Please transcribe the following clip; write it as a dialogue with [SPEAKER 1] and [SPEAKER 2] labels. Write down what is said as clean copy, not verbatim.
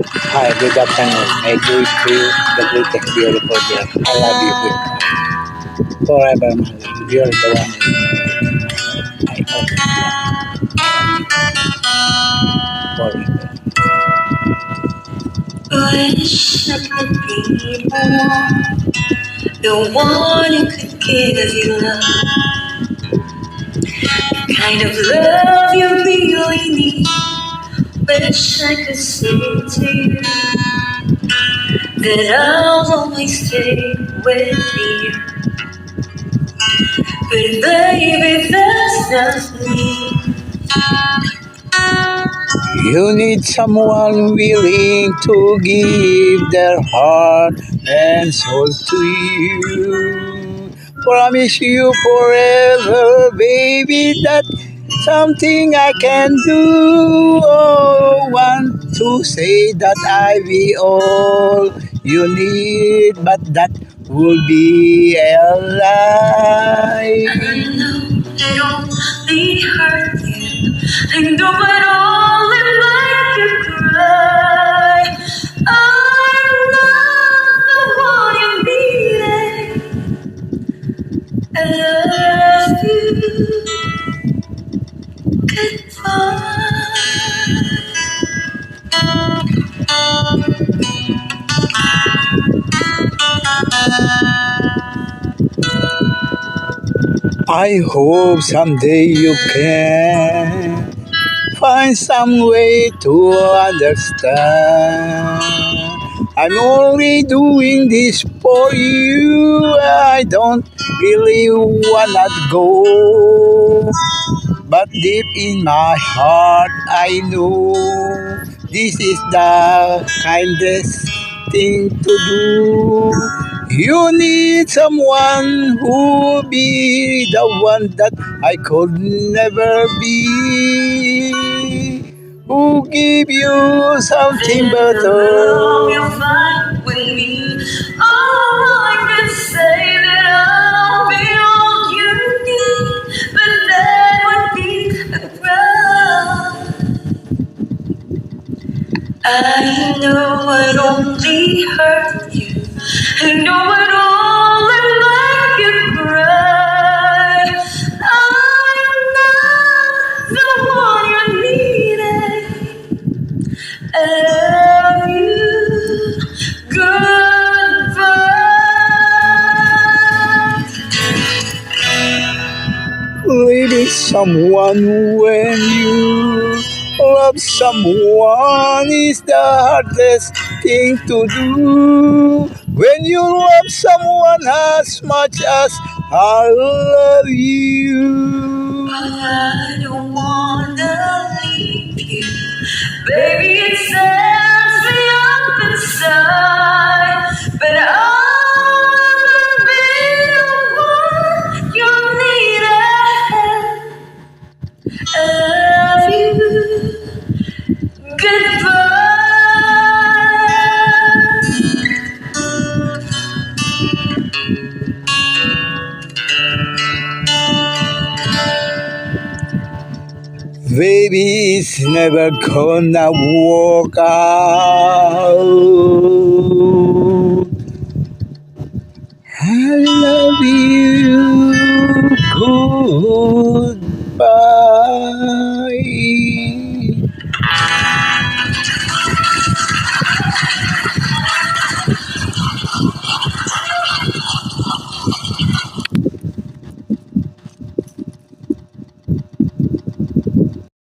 [SPEAKER 1] Hi, good afternoon. I greet you the greatest beautiful day. I love you good. Forever, my love. You're the one I always love. Forever.
[SPEAKER 2] Wish I could be the one who could give you love, the kind of love you really need. Wish I could say to you that I'll always stay with you. But baby, that's not me.
[SPEAKER 1] You need someone willing to give their heart and soul to you. Promise you forever, baby, that something I can do. Oh, want to say that I be all you need, but that would be a lie.
[SPEAKER 2] I know it only hurt you. I know it only make you cry. I'm not the one you needed. I love you. Goodbye.
[SPEAKER 1] I hope someday you can find some way to understand. I'm only doing this for you. I don't really wanna go. But deep in my heart, I know this is the kindest thing to do. You need someone who be the one that I could never be. Who give you something
[SPEAKER 2] Love you'll
[SPEAKER 1] better.
[SPEAKER 2] find with me. Oh, I could say that I'll be all you need, but that would be a crime. I know it only hurt you. I know it only make you cry. I'm not the one you needed. I love you. Goodbye.
[SPEAKER 1] Really someone when you love someone is the hardest thing to do. When you love someone as much as I love you.
[SPEAKER 2] I don't wanna leave you, baby. It tears me up inside, but I'll be the one you needed. I love you. Goodbye.
[SPEAKER 1] Baby, it's never gonna work out.